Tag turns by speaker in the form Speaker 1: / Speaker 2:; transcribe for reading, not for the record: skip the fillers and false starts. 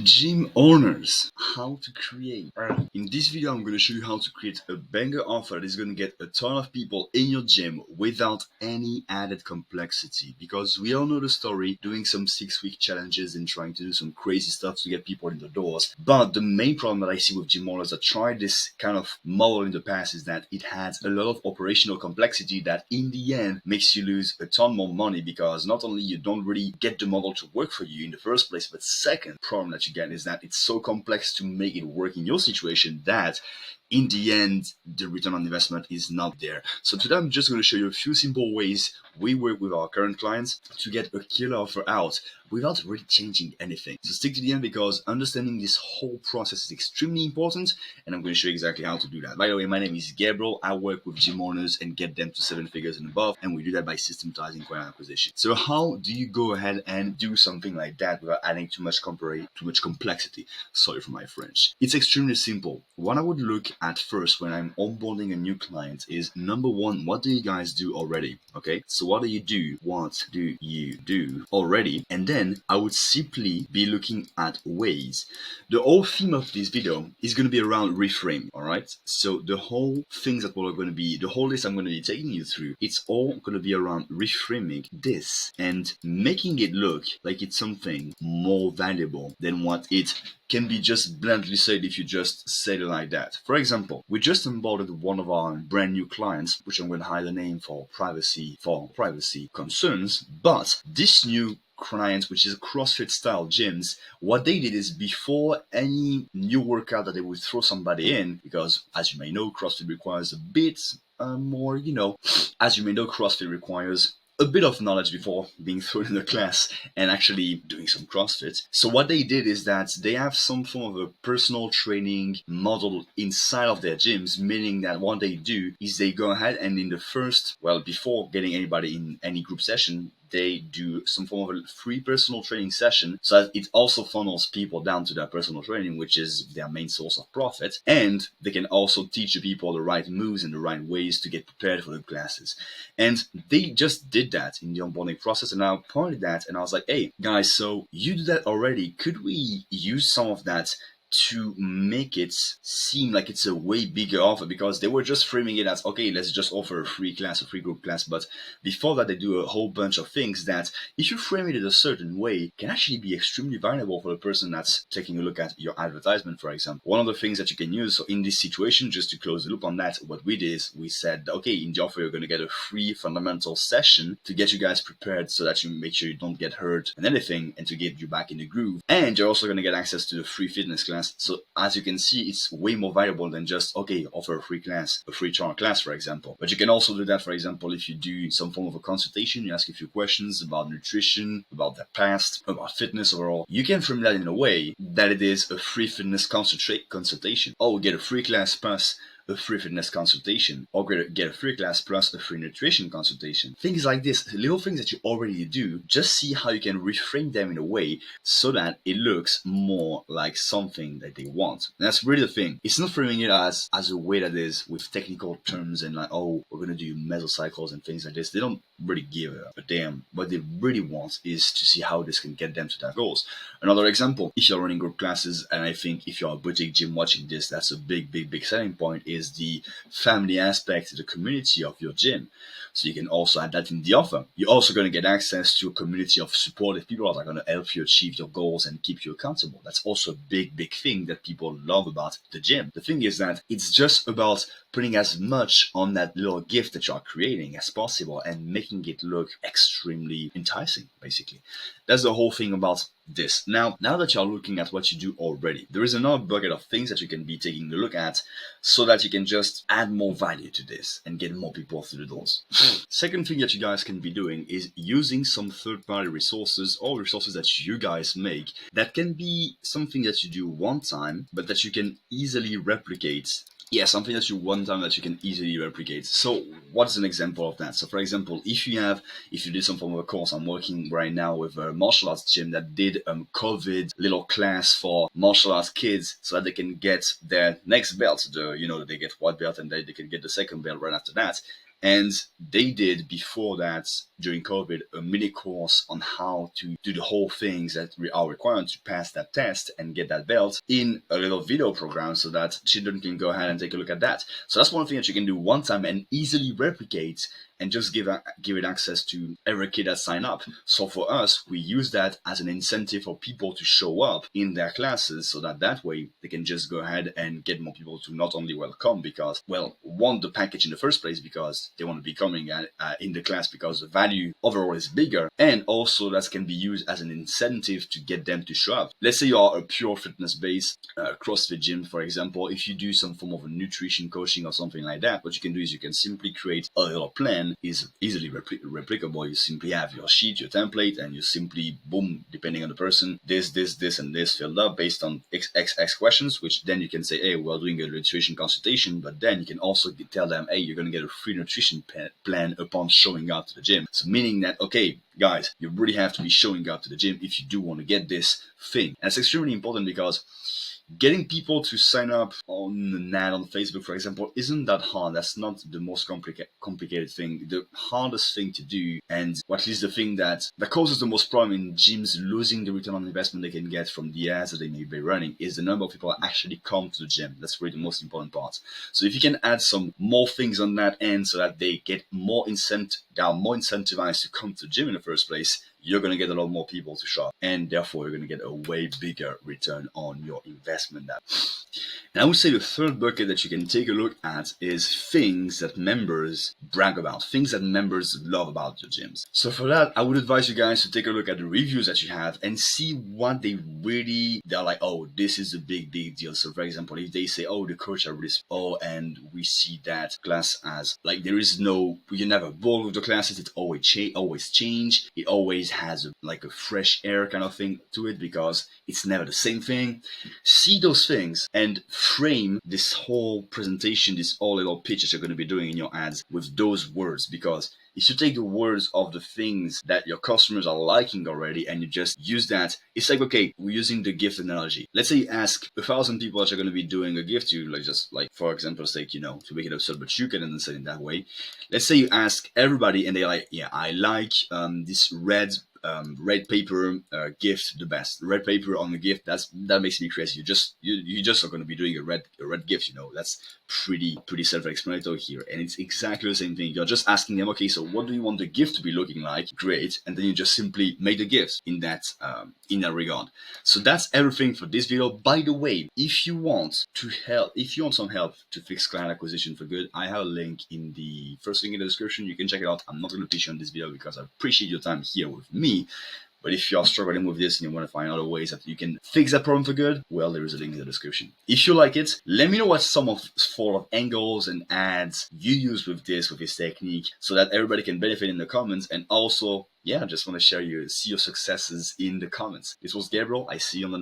Speaker 1: Gym owners, how to create. In this video, I'm going to show you how to create a banger offer that is going to get a ton of people in your gym without any added complexity. Because we all know the story, doing some 6-week challenges and trying to do some crazy stuff to get people in the doors. But the main problem that I see with gym owners that tried this kind of model in the past is that it has a lot of operational complexity that in the end makes you lose a ton more money, because not only you don't really get the model to work for you in the first place, but second problem that you get is that it's so complex to make it work in your situation that in the end, the return on investment is not there. So today I'm just going to show you a few simple ways we work with our current clients to get a killer offer out without really changing anything. So stick to the end, because understanding this whole process is extremely important, and I'm going to show you exactly how to do that. By the way, my name is Gabriel. I work with gym owners and get them to 7 figures and above, and we do that by systematizing client acquisition. So how do you go ahead and do something like that without adding too much complexity? Sorry for my French. It's extremely simple. What I would look at first when I'm onboarding a new client is, number one, what do you guys do already? Okay, so what do you do? What do you do already? And then I would simply be looking at ways. The whole theme of this video is going to be around reframe. All right, so the whole things that we're going to be, the whole list I'm going to be taking you through, it's all going to be around reframing this and making it look like it's something more valuable than what it can be just bluntly said if you just say it like that. For example, we just onboarded one of our brand new clients, which I'm going to hide the name for privacy concerns, but this new client, which is a CrossFit style gyms, what they did is, before any new workout that they would throw somebody in, because as you may know, CrossFit requires a bit more, as you may know, CrossFit requires a bit of knowledge before being thrown in the class and actually doing some CrossFit. So what they did is that they have some form of a personal training model inside of their gyms, meaning that what they do is they go ahead and in the first, before getting anybody in any group session, they do some form of a free personal training session, so that it also funnels people down to their personal training, which is their main source of profit. And they can also teach the people the right moves and the right ways to get prepared for the classes. And they just did that in the onboarding process, and I pointed that and I was like, hey guys, so you do that already. Could we use some of that to make it seem like it's a way bigger offer? Because they were just framing it as, okay, let's just offer a free class, a free group class. But before that, they do a whole bunch of things that, if you frame it in a certain way, can actually be extremely valuable for the person that's taking a look at your advertisement, for example. One of the things that you can use, so in this situation, just to close the loop on that, what we did is we said, okay, in the offer, you're going to get a free fundamental session to get you guys prepared so that you make sure you don't get hurt and anything, and to get you back in the groove. And you're also going to get access to the free fitness class. So as you can see, it's way more valuable than just, okay, offer a free class, a free trial class, for example. But you can also do that, for example, if you do some form of a consultation, you ask a few questions about nutrition, about their past, about fitness overall. You can frame that in a way that it is a free fitness consultation. Oh, get a free class plus a free fitness consultation, or get a free class plus a free nutrition consultation. Things like this, little things that you already do, just see how you can reframe them in a way so that it looks more like something that they want. And that's really the thing. It's not framing it as a way that is with technical terms and like, oh, we're going to do mesocycles and things like this. They don't really give a damn. What they really want is to see how this can get them to their goals. Another example, if you're running group classes, and I think if you're a boutique gym watching this, that's a big selling point, is the family aspect, the community of your gym. So you can also add that in the offer. You're also going to get access to a community of supportive people that are going to help you achieve your goals and keep you accountable. That's also a big thing that people love about the gym. The thing is that it's just about putting as much on that little gift that you're creating as possible and making it look extremely enticing, basically. That's the whole thing about this. Now that you're looking at what you do already, there is another bucket of things that you can be taking a look at so that you can just add more value to this and get more people through the doors. Second thing that you guys can be doing is using some third-party resources or resources that you guys make that can be something that you do one time, but that you can easily replicate. Yeah, something that you one time that you can easily replicate. So what's an example of that? So for example, if you did some form of a course, I'm working right now with a martial arts gym that did a COVID little class for martial arts kids so that they can get their next belt. They get white belt and they can get the second belt right after that. And they did before that during COVID a mini course on how to do the whole things that are required to pass that test and get that belt in a little video program so that children can go ahead and take a look at that. So that's one thing that you can do one time and easily replicate and just give it access to every kid that sign up. So for us, we use that as an incentive for people to show up in their classes so that way they can just go ahead and get more people to not only welcome because, well, want the package in the first place because they want to be coming in the class because the value overall is bigger, and also that can be used as an incentive to get them to show up. Let's say you are a pure fitness-based CrossFit gym, for example. If you do some form of a nutrition coaching or something like that, what you can do is you can simply create a little plan. Is easily replicable. You simply have your sheet, your template, and you simply, boom, depending on the person, this, and this filled up based on X questions, which then you can say, hey, we're doing a nutrition consultation, but then you can also tell them, hey, you're going to get a free nutrition plan upon showing up to the gym. So meaning that, okay, guys, you really have to be showing up to the gym if you do want to get this thing. And it's extremely important because getting people to sign up on an ad on Facebook, for example, isn't that hard. That's not the most complicated thing. The hardest thing to do, and or at least the thing that causes the most problem in gyms losing the return on investment they can get from the ads that they may be running, is the number of people that actually come to the gym. That's really the most important part. So if you can add some more things on that end so that they get more they are more incentivized to come to the gym in the first place, you're going to get a lot more people to shop, and therefore you're going to get a way bigger return on your investment. And I would say the third bucket that you can take a look at is things that members brag about, things that members love about your gyms. So for that, I would advise you guys to take a look at the reviews that you have and see what they're like, oh, this is a big deal. So for example, if they say, oh, the coach are really, and we see that class as like, you're never bored with the classes, it's always change. It always has a fresh air kind of thing to it because it's never the same thing. See those things and frame this whole presentation, this whole little pitch that you're going to be doing in your ads with those words, because if you take the words of the things that your customers are liking already and you just use that, it's like, okay, we're using the gift analogy. Let's say you ask 1,000 people that you're going to be doing a gift to, for example, sake, to make it absurd, but you can understand it that way. Let's say you ask everybody and they're like, yeah, I like this red paper gift the best. Red paper on the gift, that makes me crazy. You just are going to be doing a red gift. That's pretty self-explanatory here, and it's exactly the same thing. You're just asking them, okay, so what do you want the gift to be looking like? Great, and then you just simply make the gift in that regard. So that's everything for this video. By the way, if you want some help to fix client acquisition for good, I have a link in the first link in the description. You can check it out. I'm not going to teach you on this video because I appreciate your time here with me. But if you're struggling with this and you want to find other ways that you can fix that problem for good, well, there is a link in the description. If you like it, let me know what some of angles and ads you use with this technique so that everybody can benefit in the comments. And also, yeah, I just want to see your successes in the comments. This was Gabriel. I see you on the